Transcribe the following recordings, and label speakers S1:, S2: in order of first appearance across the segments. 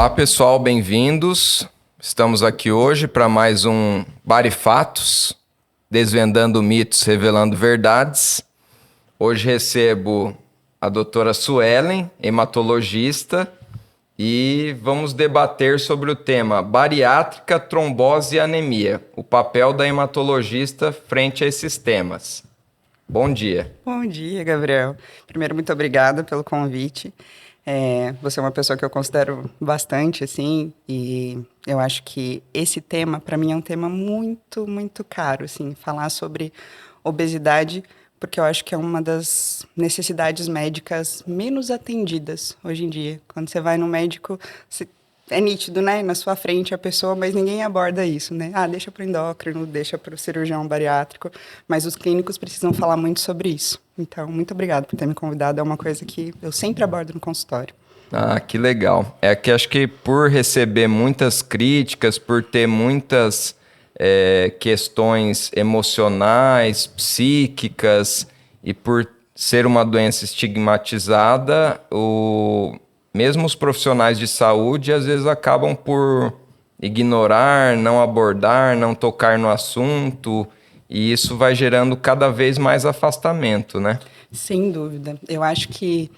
S1: Olá pessoal, bem-vindos. Estamos aqui hoje para mais um Barifatos, desvendando mitos, revelando verdades. Hoje recebo a doutora Suelen, hematologista, e vamos debater sobre o tema bariátrica, trombose e anemia, o papel da hematologista frente a esses temas. Bom dia.
S2: Bom dia, Gabriel. Primeiro, muito obrigada pelo convite. Você é uma pessoa que eu considero bastante, assim, e eu acho que esse tema, para mim, é um tema muito, muito caro, assim, falar sobre obesidade, porque eu acho que é uma das necessidades médicas menos atendidas hoje em dia. Quando você vai no médico, é nítido, né, na sua frente a pessoa, mas ninguém aborda isso, né? Ah, deixa para o endócrino, deixa para o cirurgião bariátrico, mas os clínicos precisam falar muito sobre isso. Então, muito obrigada por ter me convidado, é uma coisa que eu sempre abordo no consultório.
S1: Ah, que legal. É que acho que por receber muitas críticas, por ter muitas questões emocionais, psíquicas e por ser uma doença estigmatizada, mesmo os profissionais de saúde às vezes acabam por ignorar, não abordar, não tocar no assunto, e isso vai gerando cada vez mais afastamento, né?
S2: Sem dúvida. Eu acho que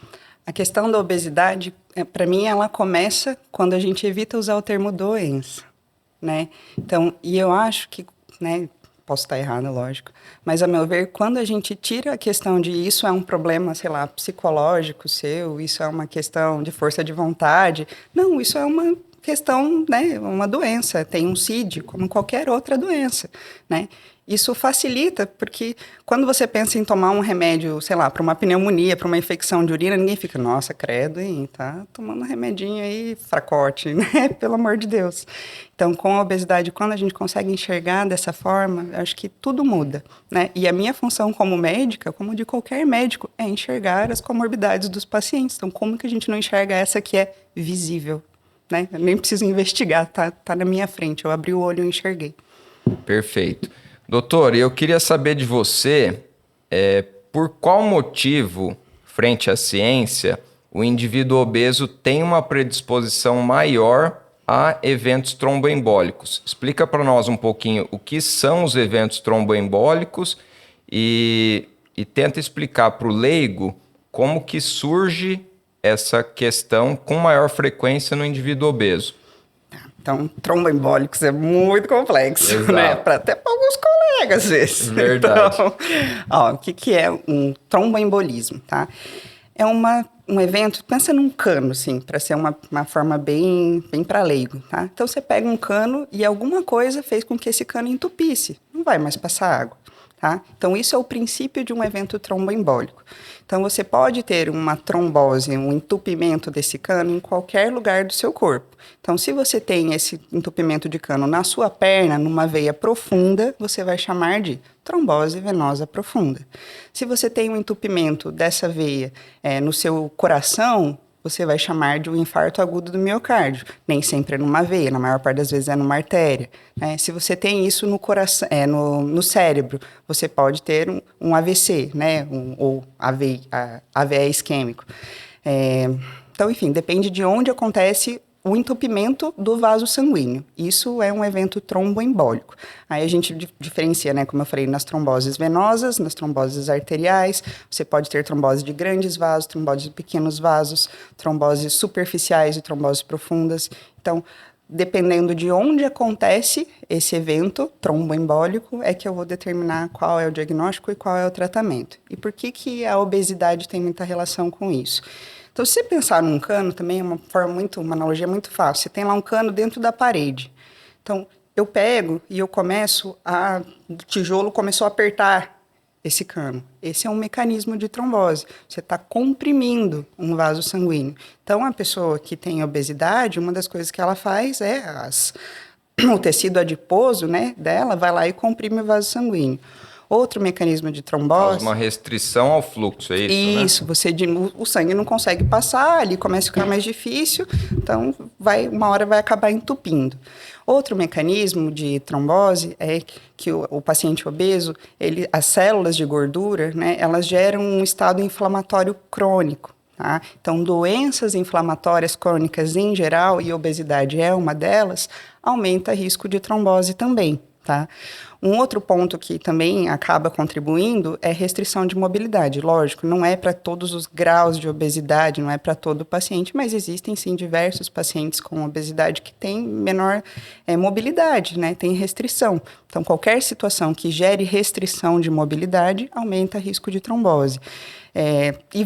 S2: a questão da obesidade, para mim, ela começa quando a gente evita usar o termo doença, né? Então, e eu acho que, né, posso estar errada, lógico, mas a meu ver, quando a gente tira a questão de isso é um problema, sei lá, psicológico seu, isso é uma questão de força de vontade, não, isso é uma questão, né, uma doença, tem um CID, como qualquer outra doença, né? Isso facilita, porque quando você pensa em tomar um remédio, sei lá, para uma pneumonia, para uma infecção de urina, ninguém fica, nossa, credo, hein, tá tomando um remedinho aí, fracote, né? Pelo amor de Deus. Então, com a obesidade, quando a gente consegue enxergar dessa forma, eu acho que tudo muda, né? E a minha função como médica, como de qualquer médico, é enxergar as comorbidades dos pacientes. Então, como que a gente não enxerga essa que é visível, né? Eu nem preciso investigar, tá na minha frente, eu abri o olho e enxerguei.
S1: Perfeito. Doutor, eu queria saber de você, por qual motivo, frente à ciência, o indivíduo obeso tem uma predisposição maior a eventos tromboembólicos. Explica para nós um pouquinho o que são os eventos tromboembólicos e tenta explicar para o leigo como que surge essa questão com maior frequência no indivíduo obeso.
S2: Então, tromboembólicos é muito complexo,
S1: Exato.
S2: né? Até para alguns colegas, às vezes.
S1: Verdade.
S2: Então, ó, o que é um tromboembolismo, tá? É um evento, pensa num cano, assim, para ser uma forma bem para leigo, tá? Então, você pega um cano e alguma coisa fez com que esse cano entupisse. Não vai mais passar água, tá? Então, isso é o princípio de um evento tromboembólico. Então, você pode ter uma trombose, um entupimento desse cano em qualquer lugar do seu corpo. Então, se você tem esse entupimento de cano na sua perna, numa veia profunda, você vai chamar de trombose venosa profunda. Se você tem um entupimento dessa veia no seu coração, você vai chamar de um infarto agudo do miocárdio. Nem sempre é numa veia, na maior parte das vezes é numa artéria, né? Se você tem isso no coração, no cérebro, você pode ter um AVC, né? Ou AVE isquêmico. Então, enfim, depende de onde acontece o entupimento do vaso sanguíneo. Isso é um evento tromboembólico. Aí a gente diferencia, né, como eu falei, nas tromboses venosas, nas tromboses arteriais. Você pode ter trombose de grandes vasos, trombose de pequenos vasos, tromboses superficiais e tromboses profundas. Então, dependendo de onde acontece esse evento tromboembólico, é que eu vou determinar qual é o diagnóstico e qual é o tratamento. E por que a obesidade tem muita relação com isso? Então, se você pensar num cano, também é uma analogia muito fácil. Você tem lá um cano dentro da parede. Então, eu pego e eu o tijolo começou a apertar esse cano. Esse é um mecanismo de trombose. Você está comprimindo um vaso sanguíneo. Então, a pessoa que tem obesidade, uma das coisas que ela faz é o tecido adiposo, né, dela vai lá e comprime o vaso sanguíneo. Outro mecanismo de trombose...
S1: Causa uma restrição ao fluxo, é isso, né?
S2: Isso, o sangue não consegue passar, ali começa a ficar mais difícil, então uma hora vai acabar entupindo. Outro mecanismo de trombose é que o paciente obeso, as células de gordura, né, elas geram um estado inflamatório crônico. tá? Então, doenças inflamatórias crônicas em geral, e obesidade é uma delas, aumenta risco de trombose também, tá? Um outro ponto que também acaba contribuindo é restrição de mobilidade. Lógico, não é para todos os graus de obesidade, não é para todo paciente, mas existem sim diversos pacientes com obesidade que têm menor mobilidade, né? Tem restrição. Então, qualquer situação que gere restrição de mobilidade aumenta o risco de trombose. E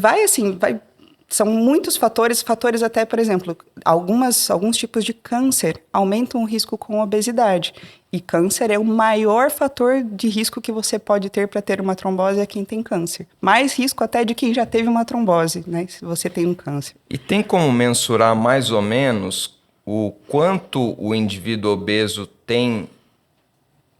S2: são muitos fatores até, por exemplo, alguns tipos de câncer aumentam o risco com obesidade. E câncer é o maior fator de risco que você pode ter para ter uma trombose é quem tem câncer. Mais risco até de quem já teve uma trombose, né? Se você tem um câncer.
S1: E tem como mensurar mais ou menos o quanto o indivíduo obeso tem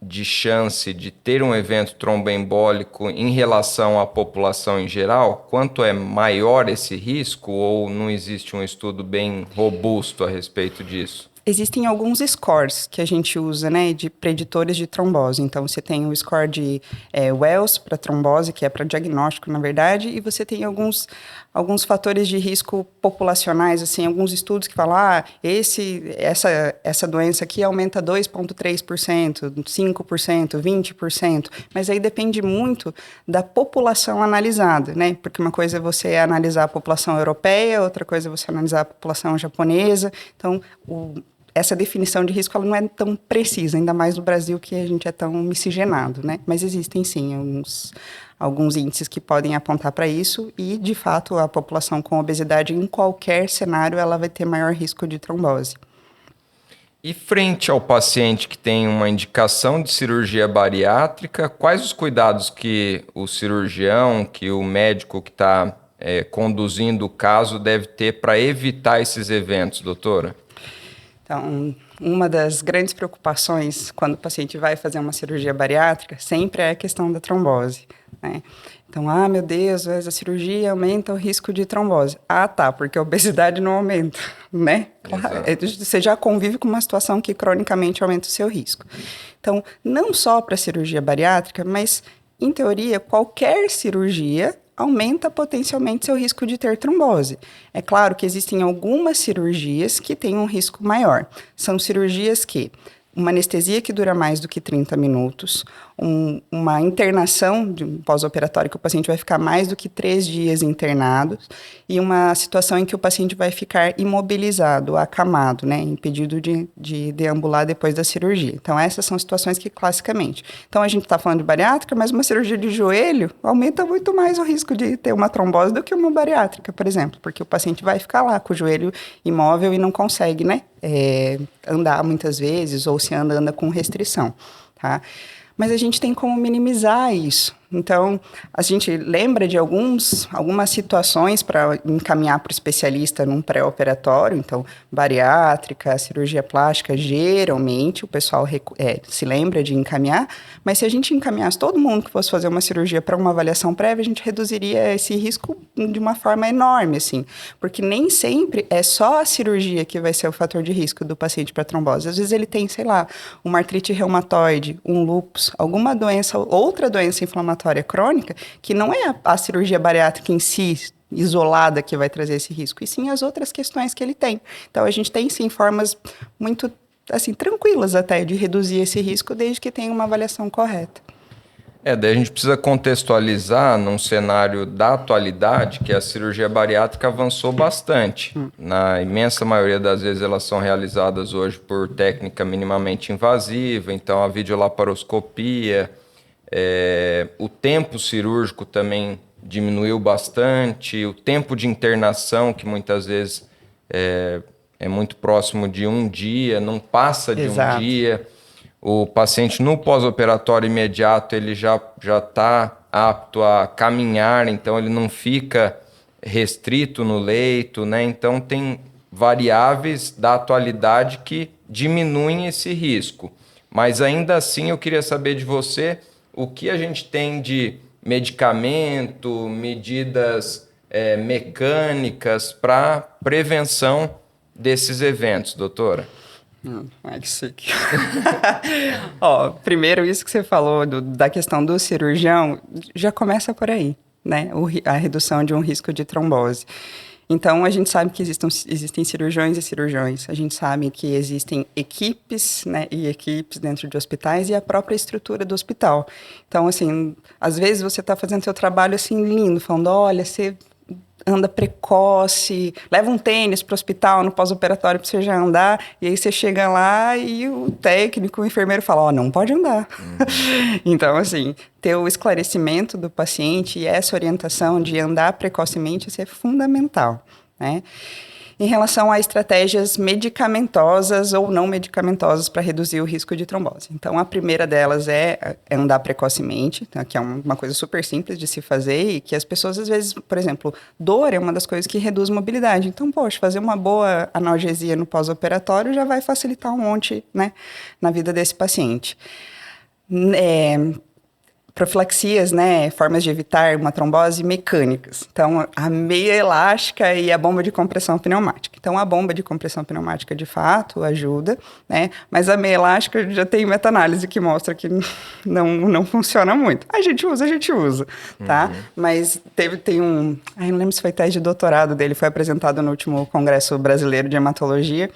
S1: de chance de ter um evento tromboembólico em relação à população em geral? Quanto é maior esse risco ou não existe um estudo bem robusto a respeito disso?
S2: Existem alguns scores que a gente usa, né, de preditores de trombose. Então, você tem o score de Wells para trombose, que é para diagnóstico, na verdade, e você tem alguns fatores de risco populacionais, assim, alguns estudos que falam, essa doença aqui aumenta 2,3%, 5%, 20%, mas aí depende muito da população analisada, né, porque uma coisa é você analisar a população europeia, outra coisa é você analisar a população japonesa, então, essa definição de risco ela não é tão precisa, ainda mais no Brasil que a gente é tão miscigenado, né? Mas existem sim alguns índices que podem apontar para isso e, de fato, a população com obesidade em qualquer cenário ela vai ter maior risco de trombose.
S1: E frente ao paciente que tem uma indicação de cirurgia bariátrica, quais os cuidados que o cirurgião, que o médico que está conduzindo o caso deve ter para evitar esses eventos, doutora?
S2: Então, uma das grandes preocupações quando o paciente vai fazer uma cirurgia bariátrica sempre é a questão da trombose, né? Então, meu Deus, a cirurgia aumenta o risco de trombose. Tá, porque a obesidade não aumenta, né? Claro, você já convive com uma situação que cronicamente aumenta o seu risco. Então, não só para a cirurgia bariátrica, mas, em teoria, qualquer cirurgia aumenta potencialmente seu risco de ter trombose. É claro que existem algumas cirurgias que têm um risco maior. São cirurgias que uma anestesia que dura mais do que 30 minutos, uma internação de um pós-operatório que o paciente vai ficar mais do que 3 dias internado e uma situação em que o paciente vai ficar imobilizado, acamado, né, impedido de deambular depois da cirurgia. Então, essas são situações que classicamente. Então, a gente está falando de bariátrica, mas uma cirurgia de joelho aumenta muito mais o risco de ter uma trombose do que uma bariátrica, por exemplo, porque o paciente vai ficar lá com o joelho imóvel e não consegue, né, andar muitas vezes ou se anda com restrição, tá? Mas a gente tem como minimizar isso. Então, a gente lembra de algumas situações para encaminhar para o especialista num pré-operatório. Então, bariátrica, cirurgia plástica, geralmente o pessoal se lembra de encaminhar. Mas se a gente encaminhasse todo mundo que fosse fazer uma cirurgia para uma avaliação prévia, a gente reduziria esse risco de uma forma enorme, assim. Porque nem sempre é só a cirurgia que vai ser o fator de risco do paciente para trombose. Às vezes ele tem, sei lá, uma artrite reumatoide, um lúpus, alguma doença, outra doença inflamatória crônica, que não é a cirurgia bariátrica em si, isolada, que vai trazer esse risco, e sim as outras questões que ele tem. Então, a gente tem, sim, formas muito, assim, tranquilas até de reduzir esse risco, desde que tenha uma avaliação correta.
S1: Daí a gente precisa contextualizar num cenário da atualidade que a cirurgia bariátrica avançou bastante. Na imensa maioria das vezes elas são realizadas hoje por técnica minimamente invasiva, então a videolaparoscopia, o tempo cirúrgico também diminuiu bastante, o tempo de internação, que muitas vezes é muito próximo de um dia, não passa de
S2: Exato.
S1: um dia. O paciente no pós-operatório imediato ele já está apto a caminhar, então ele não fica restrito no leito, né? Então tem variáveis da atualidade que diminuem esse risco. Mas ainda assim eu queria saber de você o que a gente tem de medicamento, medidas mecânicas para prevenção desses eventos, doutora.
S2: Ai, que chique. Primeiro, isso que você falou da questão do cirurgião, já começa por aí, né, a redução de um risco de trombose. Então, a gente sabe que existem cirurgiões e cirurgiões, a gente sabe que existem equipes, né, e equipes dentro de hospitais e a própria estrutura do hospital. Então, assim, às vezes você está fazendo seu trabalho, assim, lindo, falando, olha, você anda precoce, leva um tênis para o hospital no pós-operatório para você já andar, e aí você chega lá e o técnico, o enfermeiro fala, ó, não pode andar. Então, assim, ter o esclarecimento do paciente e essa orientação de andar precocemente, isso é fundamental, né? Em relação a estratégias medicamentosas ou não medicamentosas para reduzir o risco de trombose. Então, a primeira delas é andar precocemente, tá? Que é uma coisa super simples de se fazer e que as pessoas, às vezes, por exemplo, dor é uma das coisas que reduz mobilidade. Então, poxa, fazer uma boa analgesia no pós-operatório já vai facilitar um monte, né, na vida desse paciente. Profilaxias, né, formas de evitar uma trombose mecânicas. Então, a meia elástica e a bomba de compressão pneumática. Então, a bomba de compressão pneumática, de fato, ajuda, né, mas a meia elástica já tem meta-análise que mostra que não funciona muito. A gente usa, tá? Mas tem um... Ai, não lembro se foi tese de doutorado dele, foi apresentado no último Congresso Brasileiro de Hematologia.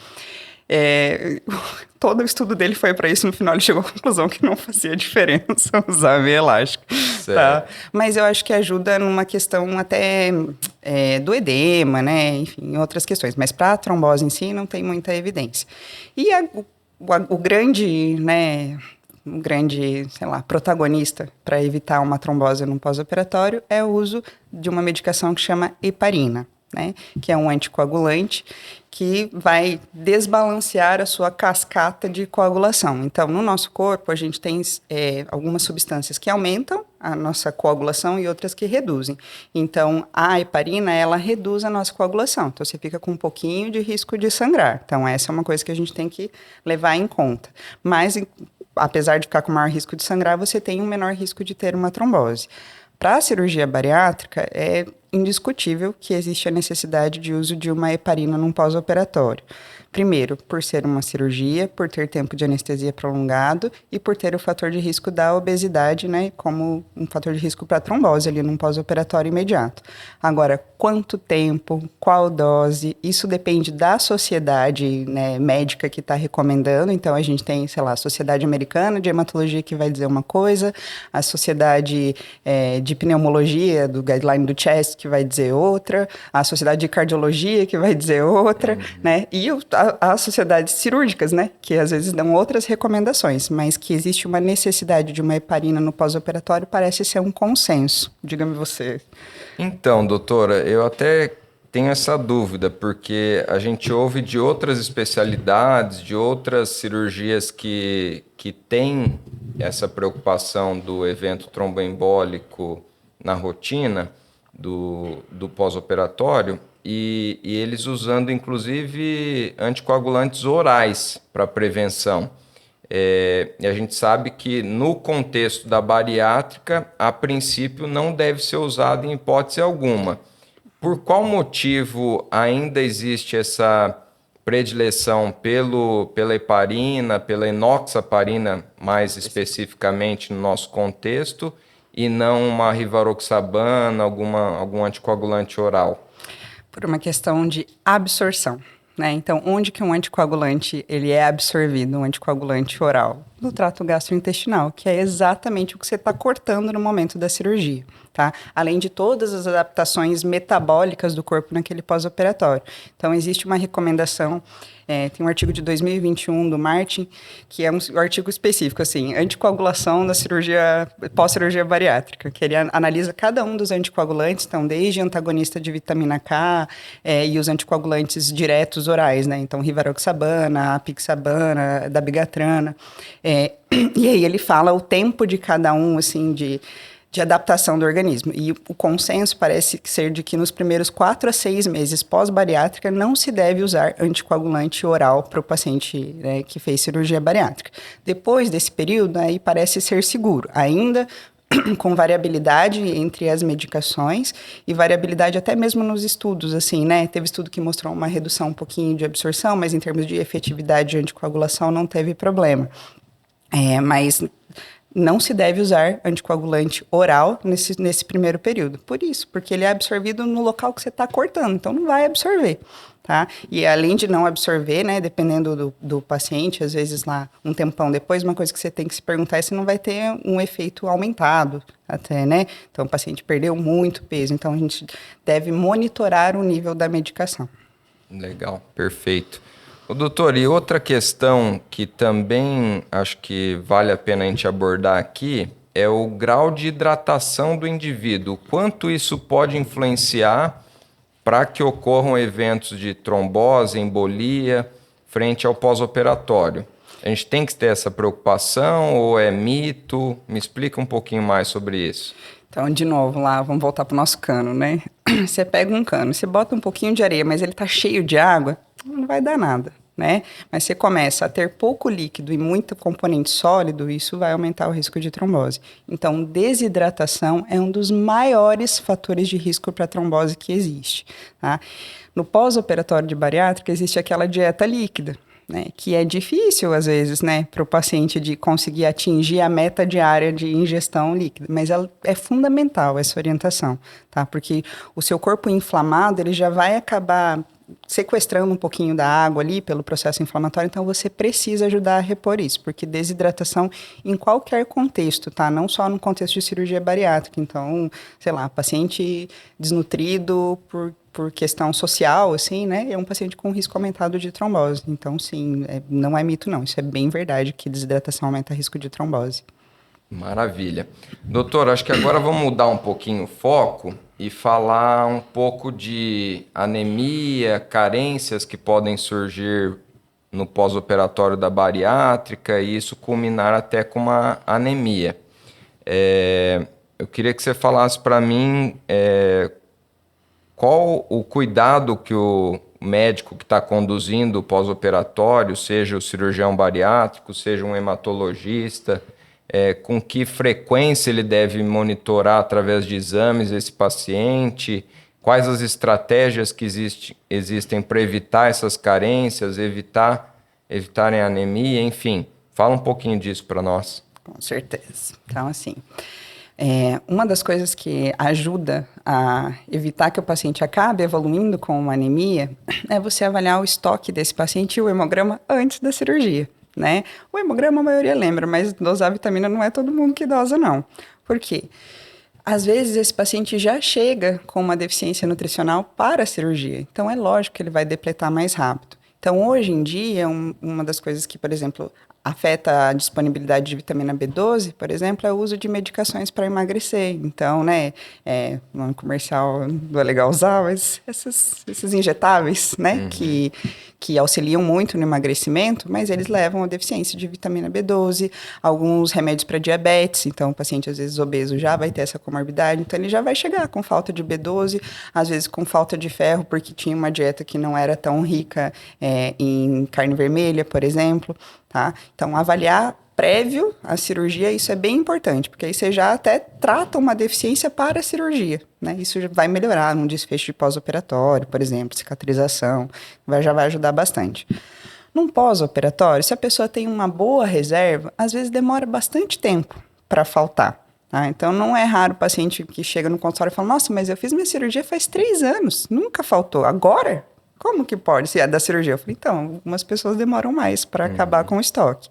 S2: Todo o estudo dele foi para isso, no final ele chegou à conclusão que não fazia diferença usar a meia elástica, tá? Mas eu acho que ajuda numa questão até do edema, né? Enfim, outras questões. Mas para a trombose em si não tem muita evidência. E o grande, né, sei lá, protagonista para evitar uma trombose no pós-operatório é o uso de uma medicação que chama heparina, né? Que é um anticoagulante que vai desbalancear a sua cascata de coagulação. Então, no nosso corpo, a gente tem algumas substâncias que aumentam a nossa coagulação e outras que reduzem. Então, a heparina, ela reduz a nossa coagulação. Então, você fica com um pouquinho de risco de sangrar. Então, essa é uma coisa que a gente tem que levar em conta. Mas, apesar de ficar com maior risco de sangrar, você tem um menor risco de ter uma trombose. Para a cirurgia bariátrica, é indiscutível que existe a necessidade de uso de uma heparina num pós-operatório. Primeiro, por ser uma cirurgia, por ter tempo de anestesia prolongado e por ter o fator de risco da obesidade, né, como um fator de risco para trombose ali num pós-operatório imediato. Agora, quanto tempo, qual dose, isso depende da sociedade, né, médica que está recomendando. Então, a gente tem, sei lá, a Sociedade Americana de Hematologia que vai dizer uma coisa, a Sociedade de Pneumologia, do Guideline do CHEST, que vai dizer outra, a Sociedade de Cardiologia, que vai dizer outra, né, e as sociedades cirúrgicas, né, que às vezes dão outras recomendações, mas que existe uma necessidade de uma heparina no pós-operatório parece ser um consenso. Diga-me você.
S1: Então, doutora, eu até tenho essa dúvida, porque a gente ouve de outras especialidades, de outras cirurgias que têm essa preocupação do evento tromboembólico na rotina do pós-operatório, e eles usando, inclusive, anticoagulantes orais para prevenção. E a gente sabe que, no contexto da bariátrica, a princípio não deve ser usado em hipótese alguma. Por qual motivo ainda existe essa predileção pela heparina, pela enoxaparina, mais especificamente no nosso contexto, e não uma rivaroxabana, algum anticoagulante oral?
S2: Por uma questão de absorção, né? Então, onde que um anticoagulante ele é absorvido, um anticoagulante oral? No trato gastrointestinal, que é exatamente o que você está cortando no momento da cirurgia, tá? Além de todas as adaptações metabólicas do corpo naquele pós-operatório. Então, existe uma recomendação, tem um artigo de 2021 do Martin, que é um artigo específico, assim, anticoagulação da cirurgia, pós-cirurgia bariátrica, que ele analisa cada um dos anticoagulantes, então, desde antagonista de vitamina K e os anticoagulantes diretos orais, né? Então, rivaroxabana, apixabana, dabigatrana, e aí ele fala o tempo de cada um, assim, de adaptação do organismo. E o consenso parece ser de que nos primeiros 4 a 6 meses pós-bariátrica não se deve usar anticoagulante oral para o paciente, né, que fez cirurgia bariátrica. Depois desse período, aí parece ser seguro. Ainda com variabilidade entre as medicações e variabilidade até mesmo nos estudos, assim, né? Teve estudo que mostrou uma redução um pouquinho de absorção, mas em termos de efetividade de anticoagulação não teve problema. Mas não se deve usar anticoagulante oral nesse primeiro período. Por isso, porque ele é absorvido no local que você está cortando, então não vai absorver. Tá? E além de não absorver, né, dependendo do paciente, às vezes lá um tempão depois, uma coisa que você tem que se perguntar é se não vai ter um efeito aumentado até, né? Então o paciente perdeu muito peso, então a gente deve monitorar o nível da medicação.
S1: Legal, perfeito. Ô, doutor, e outra questão que também acho que vale a pena a gente abordar aqui é o grau de hidratação do indivíduo. Quanto isso pode influenciar para que ocorram eventos de trombose, embolia, frente ao pós-operatório? A gente tem que ter essa preocupação ou é mito? Me explica um pouquinho mais sobre isso.
S2: Então, de novo, lá, vamos voltar para o nosso cano, né? Você pega um cano, você bota um pouquinho de areia, mas ele está cheio de água, não vai dar nada, né? Mas você começa a ter pouco líquido e muito componente sólido, isso vai aumentar o risco de trombose. Então, desidratação é um dos maiores fatores de risco para trombose que existe, tá? No pós-operatório de bariátrica, existe aquela dieta líquida, né, que é difícil, às vezes, né, para o paciente de conseguir atingir a meta diária de ingestão líquida, mas ela é fundamental, essa orientação, tá? Porque o seu corpo inflamado, ele já vai acabar sequestrando um pouquinho da água ali pelo processo inflamatório, então você precisa ajudar a repor isso, porque desidratação em qualquer contexto, tá? Não só no contexto de cirurgia bariátrica, então, sei lá, paciente desnutrido por questão social, assim, né? É um paciente com risco aumentado de trombose. Então, sim, não é mito, não. Isso é bem verdade, que desidratação aumenta o risco de trombose.
S1: Maravilha. Doutor, acho que agora vamos mudar um pouquinho o foco e falar um pouco de anemia, carências que podem surgir no pós-operatório da bariátrica e isso culminar até com uma anemia. Eu queria que você falasse para mim qual o cuidado que o médico que está conduzindo o pós-operatório, seja o cirurgião bariátrico, seja um hematologista, com que frequência ele deve monitorar através de exames esse paciente, quais as estratégias que existem para evitar essas carências, evitarem a anemia, enfim. Fala um pouquinho disso para nós.
S2: Com certeza. Então, assim, uma das coisas que ajuda a evitar que o paciente acabe evoluindo com uma anemia é você avaliar o estoque desse paciente e o hemograma antes da cirurgia, né? O hemograma a maioria lembra, mas dosar vitamina não é todo mundo que dosa, não. Por quê? Às vezes esse paciente já chega com uma deficiência nutricional para a cirurgia, então é lógico que ele vai depletar mais rápido. Então, hoje em dia, uma das coisas que, por exemplo, afeta a disponibilidade de vitamina B12, por exemplo, é o uso de medicações para emagrecer. Então, né, no comercial não é legal usar, mas esses injetáveis, né, que auxiliam muito no emagrecimento, mas eles levam a deficiência de vitamina B12, alguns remédios para diabetes, então o paciente às vezes obeso já vai ter essa comorbidade, então ele já vai chegar com falta de B12, às vezes com falta de ferro, porque tinha uma dieta que não era tão rica em carne vermelha, por exemplo, tá? Então, avaliar prévio à cirurgia, isso é bem importante, porque aí você já até trata uma deficiência para a cirurgia, né? Isso já vai melhorar um desfecho de pós-operatório, por exemplo, cicatrização, já vai ajudar bastante. Num pós-operatório, se a pessoa tem uma boa reserva, às vezes demora bastante tempo para faltar. Tá? Então, não é raro o paciente que chega no consultório e fala, nossa, mas eu fiz minha cirurgia faz 3 anos, nunca faltou, agora? Como que pode? Se é da cirurgia? Eu falei, então, algumas pessoas demoram mais para acabar com o estoque.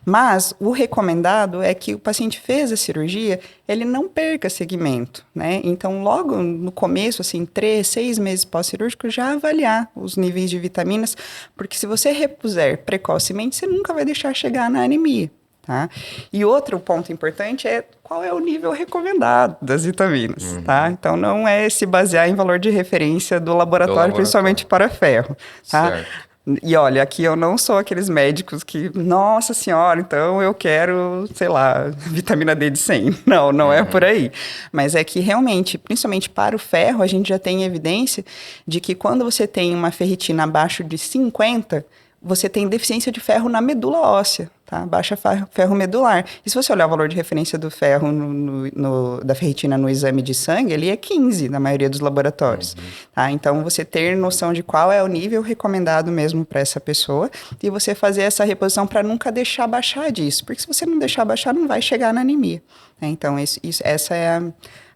S2: Mas o recomendado é que o paciente fez a cirurgia, ele não perca segmento, né? Então, logo no começo, assim, 3, 6 meses pós-cirúrgico, já avaliar os níveis de vitaminas, porque se você repuser precocemente, você nunca vai deixar chegar na anemia. Tá? E outro ponto importante é qual é o nível recomendado das vitaminas, tá? Então, não é se basear em valor de referência do laboratório, principalmente para ferro, tá? Certo. E olha, aqui eu não sou aqueles médicos que, nossa senhora, então eu quero, sei lá, vitamina D de 100. Não é por aí. Mas é que realmente, principalmente para o ferro, a gente já tem evidência de que quando você tem uma ferritina abaixo de 50, você tem deficiência de ferro na medula óssea, tá? Baixa ferro medular. E se você olhar o valor de referência do ferro da ferritina no exame de sangue, ele é 15 na maioria dos laboratórios, tá? Então, você ter noção de qual é o nível recomendado mesmo para essa pessoa e você fazer essa reposição para nunca deixar baixar disso, porque se você não deixar baixar, não vai chegar na anemia, né? Então, essa é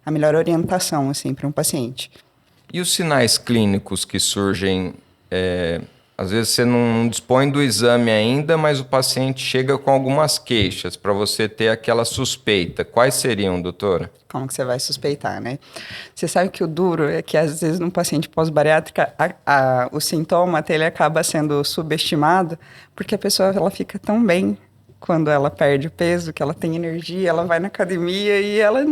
S2: a melhor orientação, assim, para um paciente.
S1: E os sinais clínicos que surgem, às vezes você não dispõe do exame ainda, mas o paciente chega com algumas queixas para você ter aquela suspeita. Quais seriam, doutora?
S2: Como que você vai suspeitar, né? Você sabe que o duro é que, às vezes, num paciente pós-bariátrica, o sintoma ele acaba sendo subestimado, porque a pessoa ela fica tão bem quando ela perde o peso, que ela tem energia, ela vai na academia e ela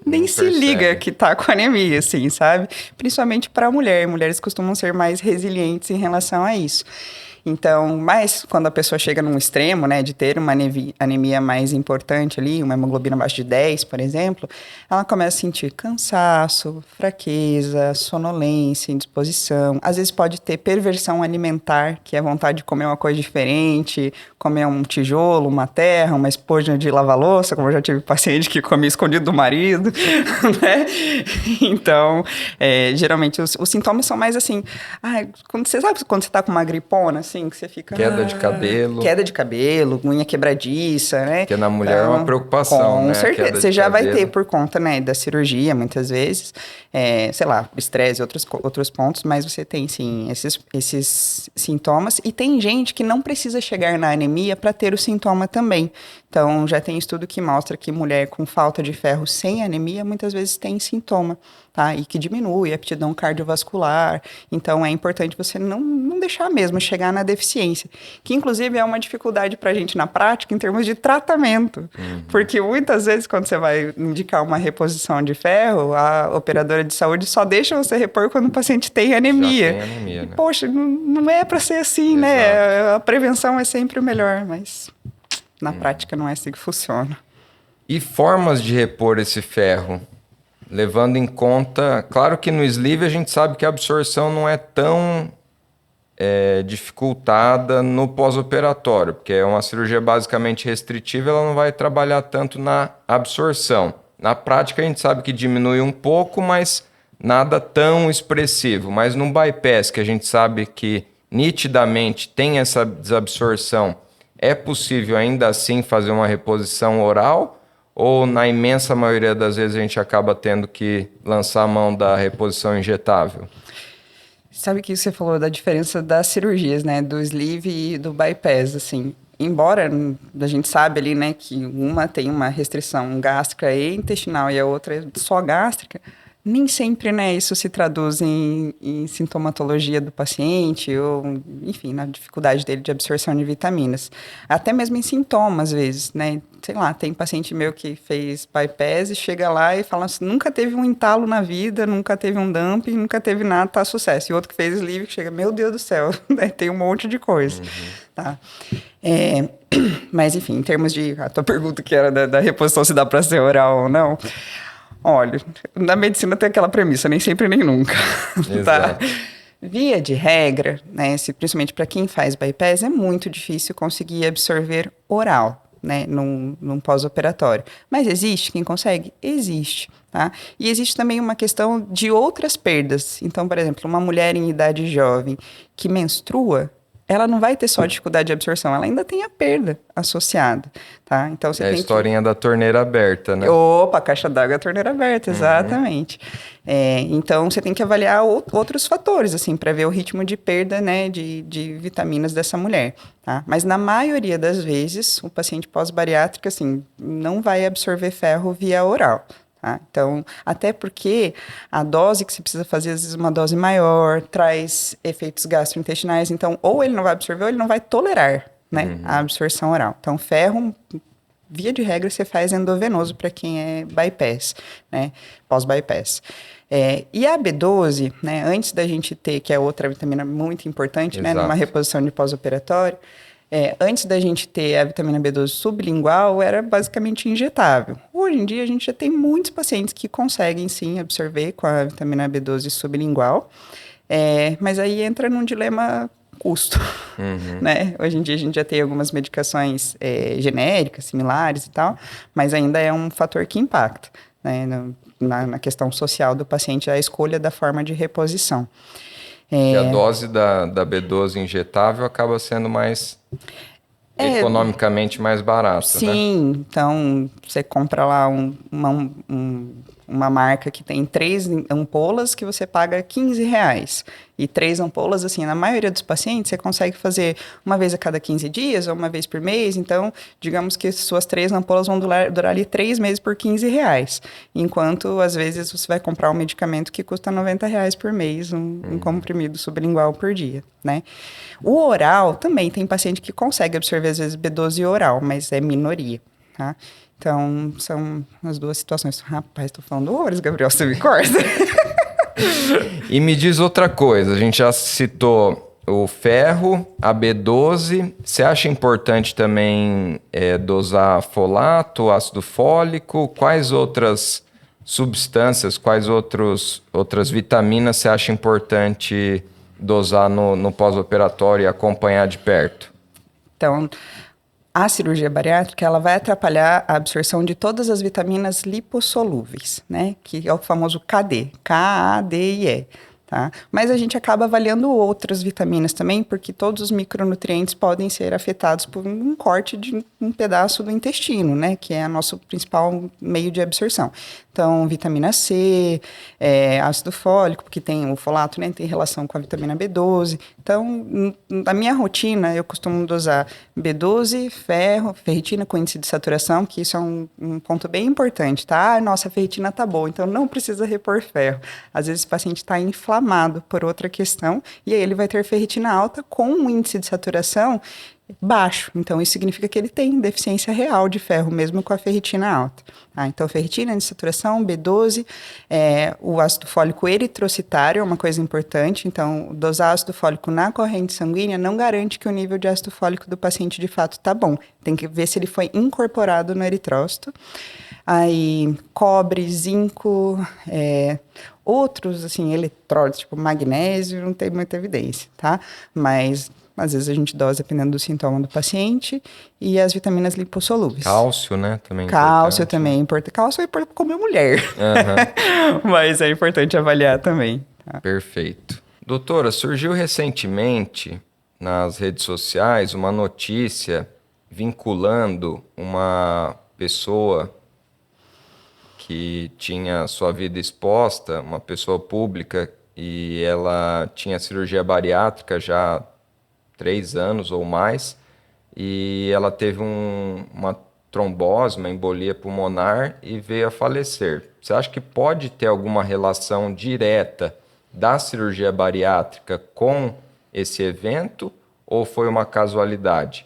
S2: nem se liga que tá com anemia, assim, sabe? Principalmente para mulher. Mulheres costumam ser mais resilientes em relação a isso. Então, mas quando a pessoa chega num extremo, né, de ter uma anemia mais importante ali, uma hemoglobina abaixo de 10, por exemplo, ela começa a sentir cansaço, fraqueza, sonolência, indisposição. Às vezes pode ter perversão alimentar, que é a vontade de comer uma coisa diferente, comer um tijolo, uma terra, uma esponja de lavar louça, como eu já tive paciente que comia escondido do marido, né? Então, geralmente os sintomas são mais assim, quando você tá com uma gripona, assim, que você fica...
S1: Queda de cabelo.
S2: Queda de cabelo, unha quebradiça, né?
S1: Que na mulher então, é uma preocupação,
S2: com
S1: né?
S2: certeza. Você já vai ter por conta, né, da cirurgia, muitas vezes. Sei lá, estresse e outros pontos, mas você tem, sim, esses sintomas. E tem gente que não precisa chegar na anemia para ter o sintoma também. Então, já tem estudo que mostra que mulher com falta de ferro sem anemia, muitas vezes tem sintoma, tá? E que diminui a aptidão cardiovascular. Então, é importante você não deixar mesmo chegar na deficiência, que inclusive é uma dificuldade para a gente na prática em termos de tratamento. Porque muitas vezes, quando você vai indicar uma reposição de ferro, a operadora de saúde só deixa você repor quando o paciente tem anemia.
S1: Já tem anemia, né?
S2: E, poxa, não é para ser assim, né? A prevenção é sempre o melhor, mas... Na prática não é assim que funciona.
S1: E formas de repor esse ferro? Levando em conta... Claro que no sleeve a gente sabe que a absorção não é tão dificultada no pós-operatório, porque é uma cirurgia basicamente restritiva, ela não vai trabalhar tanto na absorção. Na prática a gente sabe que diminui um pouco, mas nada tão expressivo. Mas no bypass, que a gente sabe que nitidamente tem essa desabsorção, é possível ainda assim fazer uma reposição oral ou na imensa maioria das vezes a gente acaba tendo que lançar a mão da reposição injetável?
S2: Sabe que você falou da diferença das cirurgias, né? Do sleeve e do bypass, assim. Embora a gente sabe ali, né, que uma tem uma restrição gástrica e intestinal e a outra é só gástrica, nem sempre, né, isso se traduz em sintomatologia do paciente ou, enfim, na dificuldade dele de absorção de vitaminas. Até mesmo em sintomas, às vezes, né? Sei lá, tem paciente meu que fez bypass e chega lá e fala assim, nunca teve um entalo na vida, nunca teve um dumping, nunca teve nada, tá sucesso. E outro que fez sleeve que chega, meu Deus do céu, né, tem um monte de coisa, tá? Mas, enfim, em termos de... A tua pergunta que era da reposição, se dá para ser oral ou não... Olha, na medicina tem aquela premissa, nem sempre nem nunca. Tá? Via de regra, né, principalmente para quem faz bypass, é muito difícil conseguir absorver oral, né, num pós-operatório. Mas existe quem consegue? Existe. Tá? E existe também uma questão de outras perdas. Então, por exemplo, uma mulher em idade jovem que menstrua, ela não vai ter só dificuldade de absorção, ela ainda tem a perda associada, tá? Então você tem a
S1: historinha da torneira aberta, né?
S2: Opa, caixa d'água, torneira aberta, exatamente. Então você tem que avaliar outros fatores, assim, para ver o ritmo de perda, né, de vitaminas dessa mulher, tá? Mas na maioria das vezes, o paciente pós-bariátrico, assim, não vai absorver ferro via oral. Tá? Então, até porque a dose que você precisa fazer, às vezes, uma dose maior, traz efeitos gastrointestinais. Então, ou ele não vai absorver ou ele não vai tolerar, né, a absorção oral. Então, ferro, via de regra, você faz endovenoso para quem é bypass, né, pós-bypass. E a B12, né, antes da gente ter, que é outra vitamina muito importante, né, numa reposição de pós-operatório, antes da gente ter a vitamina B12 sublingual, era basicamente injetável. Hoje em dia, a gente já tem muitos pacientes que conseguem, sim, absorver com a vitamina B12 sublingual. Mas aí entra num dilema custo, né? Hoje em dia a gente já tem algumas medicações genéricas, similares e tal, mas ainda é um fator que impacta, né? Na questão social do paciente, a escolha da forma de reposição.
S1: E a dose da B12 injetável acaba sendo mais economicamente mais barata, né?
S2: Sim, então você compra lá uma marca que tem 3 ampolas que você paga R$ 15. E 3 ampolas, assim, na maioria dos pacientes, você consegue fazer uma vez a cada 15 dias ou uma vez por mês. Então, digamos que suas 3 ampolas vão durar ali 3 meses por R$ 15. Enquanto, às vezes, você vai comprar um medicamento que custa R$ 90 por mês, um comprimido sublingual por dia, né? O oral também tem paciente que consegue absorver, às vezes, B12 oral, mas é minoria, tá? Então, são as duas situações. Rapaz, tô falando horrores, Gabriel, você me corta.
S1: E me diz outra coisa, a gente já citou o ferro, a B12. Você acha importante também dosar folato, ácido fólico? Quais outras substâncias, outras vitaminas você acha importante dosar no pós-operatório e acompanhar de perto?
S2: Então, a cirurgia bariátrica, ela vai atrapalhar a absorção de todas as vitaminas lipossolúveis, né? Que é o famoso KD, K-A-D-I-E, tá? Mas a gente acaba avaliando outras vitaminas também, porque todos os micronutrientes podem ser afetados por um corte de um pedaço do intestino, né? Que é o nosso principal meio de absorção. Então, vitamina C, ácido fólico, porque tem o folato, né? Tem relação com a vitamina B12. Então, na minha rotina, eu costumo dosar B12, ferro, ferritina com índice de saturação, que isso é um ponto bem importante, tá? Nossa, a ferritina tá boa, então não precisa repor ferro. Às vezes o paciente está inflamado por outra questão, e aí ele vai ter ferritina alta com um índice de saturação baixo. Então, isso significa que ele tem deficiência real de ferro, mesmo com a ferritina alta. Então, ferritina de saturação, B12, o ácido fólico eritrocitário é uma coisa importante. Então, dosar ácido fólico na corrente sanguínea não garante que o nível de ácido fólico do paciente, de fato, está bom. Tem que ver se ele foi incorporado no eritrócito. Aí, cobre, zinco, outros, assim, eletrólitos, tipo magnésio, não tem muita evidência, tá? Mas às vezes a gente dosa dependendo do sintoma do paciente, e as vitaminas lipossolúveis.
S1: Cálcio, né? Também
S2: Cálcio também é importante. Cálcio é importante comer mulher. Mas é importante avaliar também. Tá?
S1: Perfeito. Doutora, surgiu recentemente nas redes sociais uma notícia vinculando uma pessoa que tinha sua vida exposta, uma pessoa pública, e ela tinha cirurgia bariátrica já 3 anos ou mais, e ela teve uma trombose, uma embolia pulmonar e veio a falecer. Você acha que pode ter alguma relação direta da cirurgia bariátrica com esse evento ou foi uma casualidade?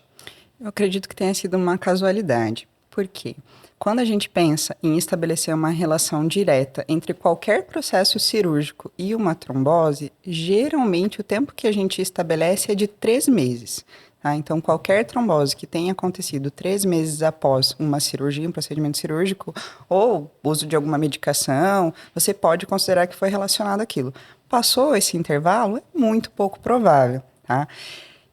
S2: Eu acredito que tenha sido uma casualidade. Por quê? Quando a gente pensa em estabelecer uma relação direta entre qualquer processo cirúrgico e uma trombose, geralmente o tempo que a gente estabelece é de 3 meses. Tá? Então, qualquer trombose que tenha acontecido 3 meses após uma cirurgia, um procedimento cirúrgico, ou uso de alguma medicação, você pode considerar que foi relacionado àquilo. Passou esse intervalo, é muito pouco provável. Tá?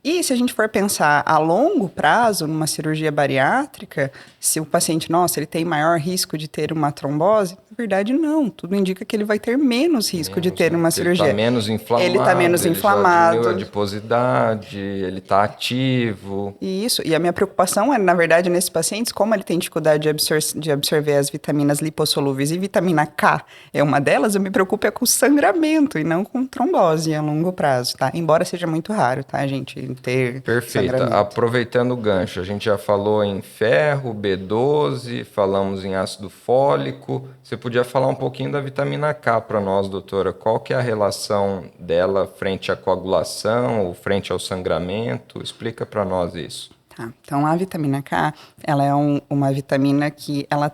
S2: E se a gente for pensar a longo prazo, numa cirurgia bariátrica, se o paciente, ele tem maior risco de ter uma trombose, na verdade não, tudo indica que ele vai ter menos risco de ter uma cirurgia.
S1: Ele está menos inflamado, ele já diminuiu a adiposidade, ele está ativo.
S2: Isso, e a minha preocupação é, na verdade, nesses pacientes, como ele tem dificuldade de absorver as vitaminas lipossolúveis e vitamina K é uma delas, eu me preocupo com sangramento e não com trombose a longo prazo, tá? Embora seja muito raro, tá, gente? Ter
S1: Perfeito. Aproveitando o gancho, a gente já falou em ferro, B12, falamos em ácido fólico. Você podia falar um pouquinho da vitamina K para nós, doutora? Qual que é a relação dela frente à coagulação ou frente ao sangramento? Explica para nós isso.
S2: Tá. Então, a vitamina K, ela é uma vitamina que ela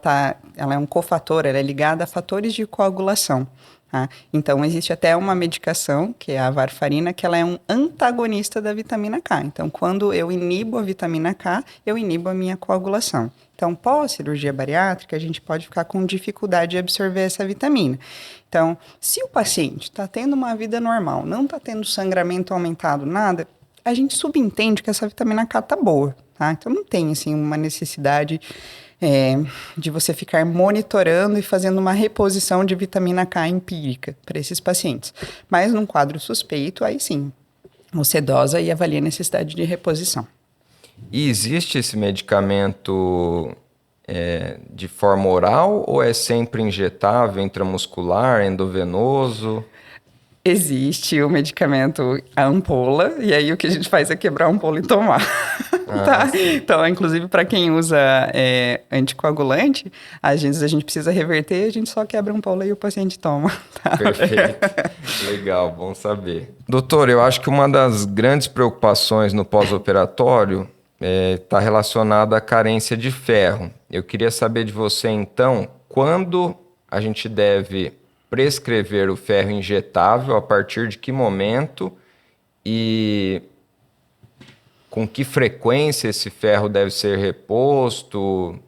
S2: é um cofator, ela é ligada a fatores de coagulação. Tá? Então, existe até uma medicação, que é a varfarina, que ela é um antagonista da vitamina K. Então, quando eu inibo a vitamina K, eu inibo a minha coagulação. Então, pós-cirurgia bariátrica, a gente pode ficar com dificuldade de absorver essa vitamina. Então, se o paciente está tendo uma vida normal, não está tendo sangramento aumentado, nada, a gente subentende que essa vitamina K tá boa, tá? Então não tem, assim, uma necessidade de você ficar monitorando e fazendo uma reposição de vitamina K empírica para esses pacientes. Mas num quadro suspeito, aí sim, você dosa e avalia a necessidade de reposição.
S1: E existe esse medicamento de forma oral ou é sempre injetável, intramuscular, endovenoso?
S2: Existe o medicamento, a ampola, e aí o que a gente faz é quebrar a ampola e tomar. Tá? Então, inclusive, para quem usa anticoagulante, às vezes a gente precisa reverter, a gente só quebra a ampola e o paciente toma. Tá?
S1: Perfeito. Legal, bom saber. Doutor, eu acho que uma das grandes preocupações no pós-operatório está relacionada à carência de ferro. Eu queria saber de você, então, quando a gente deve prescrever o ferro injetável, a partir de que momento e com que frequência esse ferro deve ser reposto,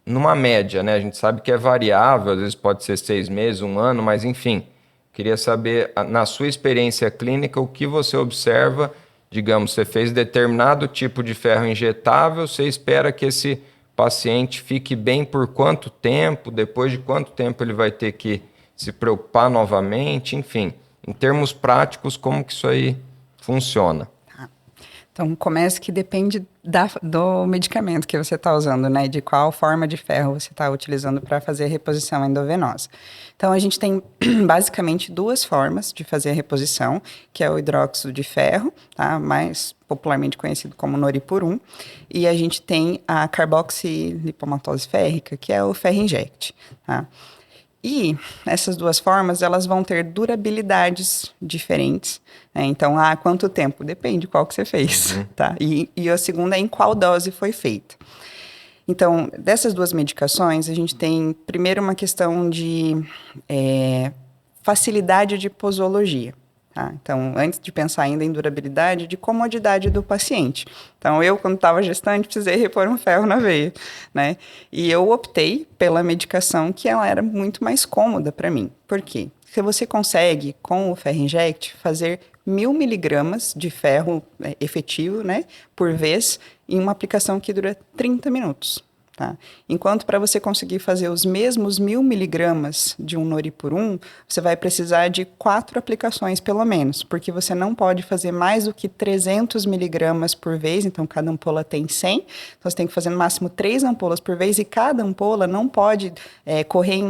S1: numa média, né? A gente sabe que é variável, às vezes pode ser 6 meses, 1 ano, mas enfim, queria saber, na sua experiência clínica, o que você observa. Digamos, você fez determinado tipo de ferro injetável, você espera que esse paciente fique bem por quanto tempo, depois de quanto tempo ele vai ter que se preocupar novamente, enfim, em termos práticos, como que isso aí funciona?
S2: Então, começa que depende do medicamento que você está usando, né? De qual forma de ferro você está utilizando para fazer a reposição endovenosa. Então, a gente tem basicamente 2 formas de fazer a reposição, que é o hidróxido de ferro, tá? Mais popularmente conhecido como noripurum, e a gente tem a carboxilipomatose férrica, que é o ferro inject, tá? E essas 2 formas, elas vão ter durabilidades diferentes, né? Então, quanto tempo? Depende qual que você fez, tá? E a segunda é em qual dose foi feita. Então, dessas 2 medicações, a gente tem, primeiro, uma questão de facilidade de posologia. Tá? Então, antes de pensar ainda em durabilidade, de comodidade do paciente. Então, eu, quando estava gestante, precisei repor um ferro na veia, né? E eu optei pela medicação que ela era muito mais cômoda para mim. Por quê? Porque você consegue, com o ferro inject, fazer 1.000 miligramas de ferro efetivo, né, por vez, em uma aplicação que dura 30 minutos. Tá? Enquanto para você conseguir fazer os mesmos 1.000 miligramas de um noripurum, você vai precisar de 4 aplicações pelo menos, porque você não pode fazer mais do que 300 miligramas por vez, então cada ampola tem 100, então você tem que fazer no máximo 3 ampolas por vez e cada ampola não pode correr em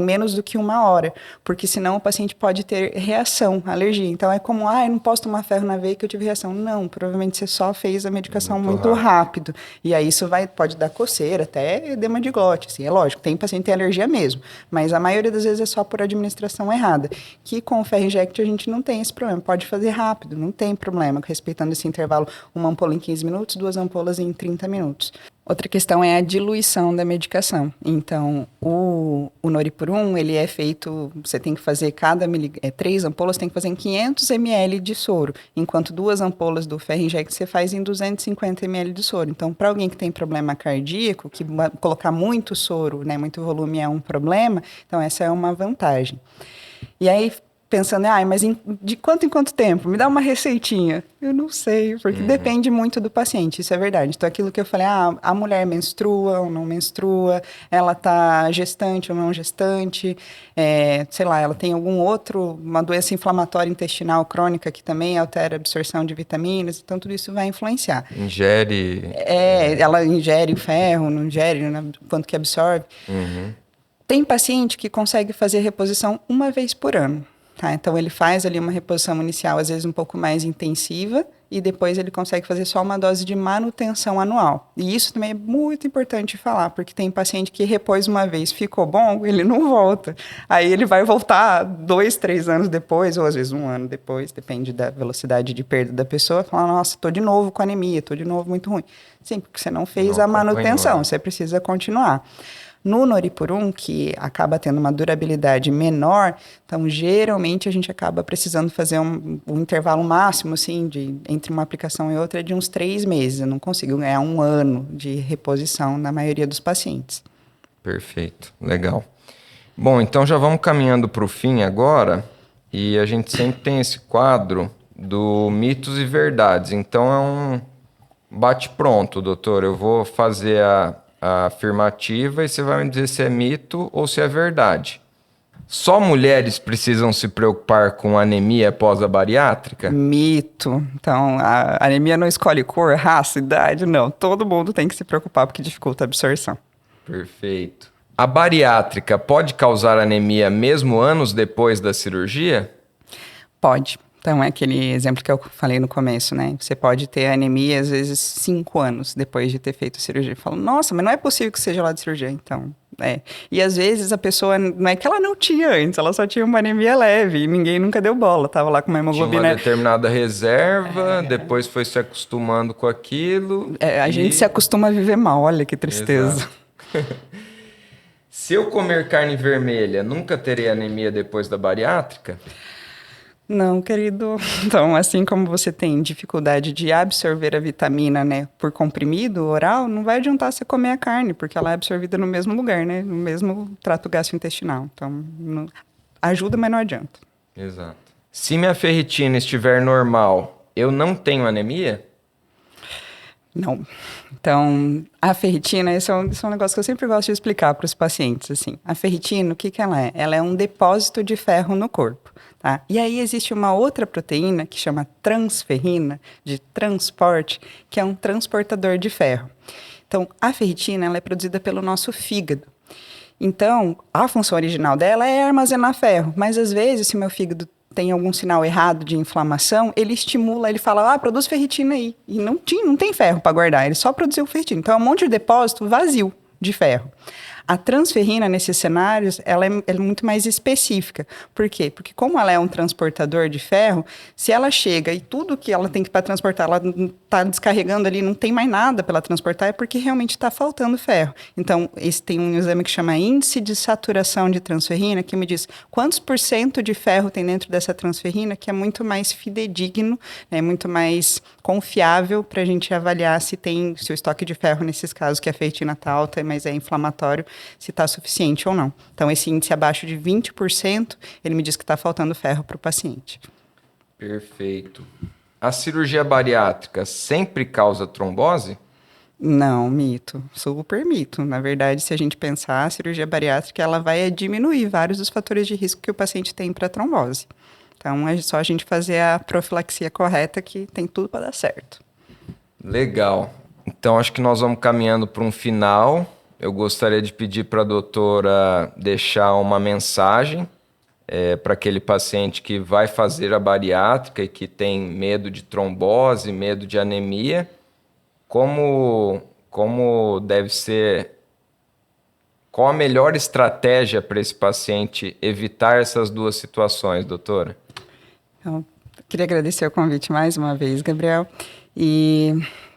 S2: menos do que 1 hora, porque senão o paciente pode ter reação, alergia. Então é como, eu não posso tomar ferro na veia que eu tive reação. Não, provavelmente você só fez a medicação muito rápido. E aí isso pode dar coceira, até edema de glote, assim, é lógico, tem paciente que tem alergia mesmo, mas a maioria das vezes é só por administração errada, que com o ferro inject a gente não tem esse problema, pode fazer rápido, não tem problema, respeitando esse intervalo, 1 ampola em 15 minutos, 2 ampolas em 30 minutos. Outra questão é a diluição da medicação. Então, o noripurum, ele é feito, você tem que fazer 3 ampolas, tem que fazer em 500 ml de soro, enquanto 2 ampolas do ferro inject você faz em 250 ml de soro. Então, para alguém que tem problema cardíaco, que colocar muito soro, né, muito volume é um problema, então essa é uma vantagem. E aí, pensando, mas de quanto em quanto tempo? Me dá uma receitinha. Eu não sei, porque depende muito do paciente, isso é verdade. Então, aquilo que eu falei, a mulher menstrua ou não menstrua, ela está gestante ou não gestante, sei lá, ela tem uma doença inflamatória intestinal crônica que também altera a absorção de vitaminas, então tudo isso vai influenciar.
S1: Ingere...
S2: Ela ingere o ferro, não ingere, né, quanto que absorve. Tem paciente que consegue fazer reposição 1 vez por ano. Tá? Então, ele faz ali uma reposição inicial, às vezes um pouco mais intensiva, e depois ele consegue fazer só uma dose de manutenção anual. E isso também é muito importante falar, porque tem paciente que repôs uma vez, ficou bom, ele não volta. Aí ele vai voltar 2, 3 anos depois, ou às vezes 1 ano depois, depende da velocidade de perda da pessoa, falar, nossa, tô de novo com anemia, tô de novo muito ruim. Sim, porque você não fez a manutenção, você precisa continuar. No noripurum, que acaba tendo uma durabilidade menor, então geralmente a gente acaba precisando fazer um intervalo máximo, assim, entre uma aplicação e outra de uns 3 meses. Eu não consigo ganhar 1 ano de reposição na maioria dos pacientes.
S1: Perfeito, legal. Bom, então já vamos caminhando para o fim agora, e a gente sempre tem esse quadro do mitos e verdades. Então é um bate-pronto, doutor. Eu vou fazer a afirmativa e você vai me dizer se é mito ou se é verdade. Só mulheres precisam se preocupar com anemia após a bariátrica?
S2: Mito. Então, a anemia não escolhe cor, raça, idade, não. Todo mundo tem que se preocupar porque dificulta a absorção.
S1: Perfeito. A bariátrica pode causar anemia mesmo anos depois da cirurgia?
S2: Pode. Então, é aquele exemplo que eu falei no começo, né? Você pode ter anemia, às vezes, 5 anos depois de ter feito a cirurgia. Fala, nossa, mas não é possível que seja lá de cirurgia. Então, é. E às vezes a pessoa, não é que ela não tinha antes, ela só tinha uma anemia leve e ninguém nunca deu bola. Tava lá com uma hemoglobina.
S1: Tinha uma determinada reserva, depois foi se acostumando com aquilo.
S2: A gente se acostuma a viver mal, olha que tristeza.
S1: Se eu comer carne vermelha, nunca terei anemia depois da bariátrica?
S2: Não, querido. Então, assim como você tem dificuldade de absorver a vitamina, né, por comprimido oral, não vai adiantar você comer a carne, porque ela é absorvida no mesmo lugar, né, no mesmo trato gastrointestinal. Então, ajuda, mas não adianta.
S1: Exato. Se minha ferritina estiver normal, eu não tenho anemia?
S2: Não. Então, a ferritina, esse é um negócio que eu sempre gosto de explicar para os pacientes, assim. A ferritina, o que ela é? Ela é um depósito de ferro no corpo, tá? E aí existe uma outra proteína que chama transferrina, de transporte, que é um transportador de ferro. Então, a ferritina, ela é produzida pelo nosso fígado. Então, a função original dela é armazenar ferro, mas às vezes, se o meu fígado tem algum sinal errado de inflamação, ele estimula, ele fala, produz ferritina aí. E não tem ferro para guardar, ele só produziu ferritina. Então, é um monte de depósito vazio de ferro. A transferrina, nesses cenários, ela é muito mais específica. Por quê? Porque como ela é um transportador de ferro, se ela chega e tudo que ela tem para transportar, ela está descarregando ali, não tem mais nada para ela transportar, é porque realmente está faltando ferro. Então, tem um exame que chama índice de saturação de transferrina, que me diz quantos % de ferro tem dentro dessa transferrina, que é muito mais fidedigno, é muito mais confiável para a gente avaliar se o estoque de ferro, nesses casos que a ferritina está alta, mas é inflamatório, se está suficiente ou não. Então, esse índice abaixo de 20%, ele me diz que está faltando ferro para o paciente.
S1: Perfeito. A cirurgia bariátrica sempre causa trombose?
S2: Não, mito. Super mito. Na verdade, se a gente pensar, a cirurgia bariátrica ela vai diminuir vários dos fatores de risco que o paciente tem para trombose. Então, é só a gente fazer a profilaxia correta que tem tudo para dar certo.
S1: Legal. Então, acho que nós vamos caminhando para um final. Eu gostaria de pedir para a doutora deixar uma mensagem para aquele paciente que vai fazer a bariátrica e que tem medo de trombose, medo de anemia. Como deve ser, qual a melhor estratégia para esse paciente evitar essas duas situações, doutora?
S2: Então, queria agradecer o convite mais uma vez, Gabriel. E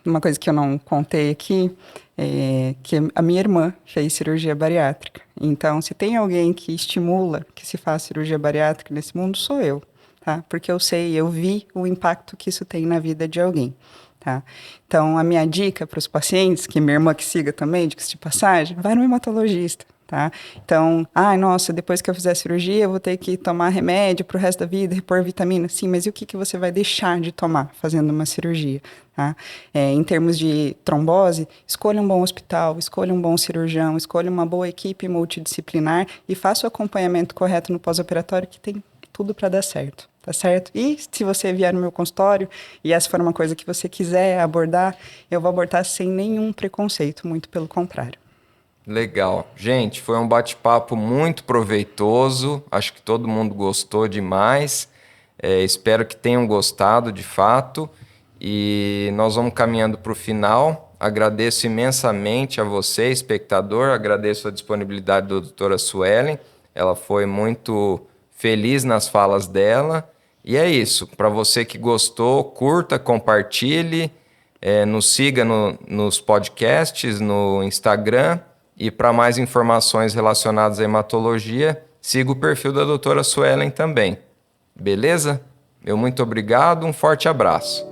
S2: uma coisa que eu não contei aqui é que a minha irmã fez cirurgia bariátrica. Então, se tem alguém que estimula que se faça cirurgia bariátrica nesse mundo, sou eu, tá? Porque eu vi o impacto que isso tem na vida de alguém. Tá? Então, a minha dica para os pacientes, que minha irmã que siga também, diga-se de passagem, vai no hematologista, tá? Então, nossa, depois que eu fizer a cirurgia, eu vou ter que tomar remédio para o resto da vida, repor vitamina. Sim, mas e o que você vai deixar de tomar fazendo uma cirurgia? Tá? Em termos de trombose, escolha um bom hospital, escolha um bom cirurgião, escolha uma boa equipe multidisciplinar e faça o acompanhamento correto no pós-operatório, que tem tudo para dar certo, tá certo? E se você vier no meu consultório e essa for uma coisa que você quiser abordar, eu vou abordar sem nenhum preconceito, muito pelo contrário.
S1: Legal. Gente, foi um bate-papo muito proveitoso, acho que todo mundo gostou demais, espero que tenham gostado de fato e nós vamos caminhando para o final. Agradeço imensamente a você, espectador, agradeço a disponibilidade da doutora Suelen, ela foi muito feliz nas falas dela. E é isso. Para você que gostou, curta, compartilhe, nos siga nos podcasts, no Instagram. E para mais informações relacionadas à hematologia, siga o perfil da doutora Suelen também. Beleza? Meu muito obrigado, um forte abraço.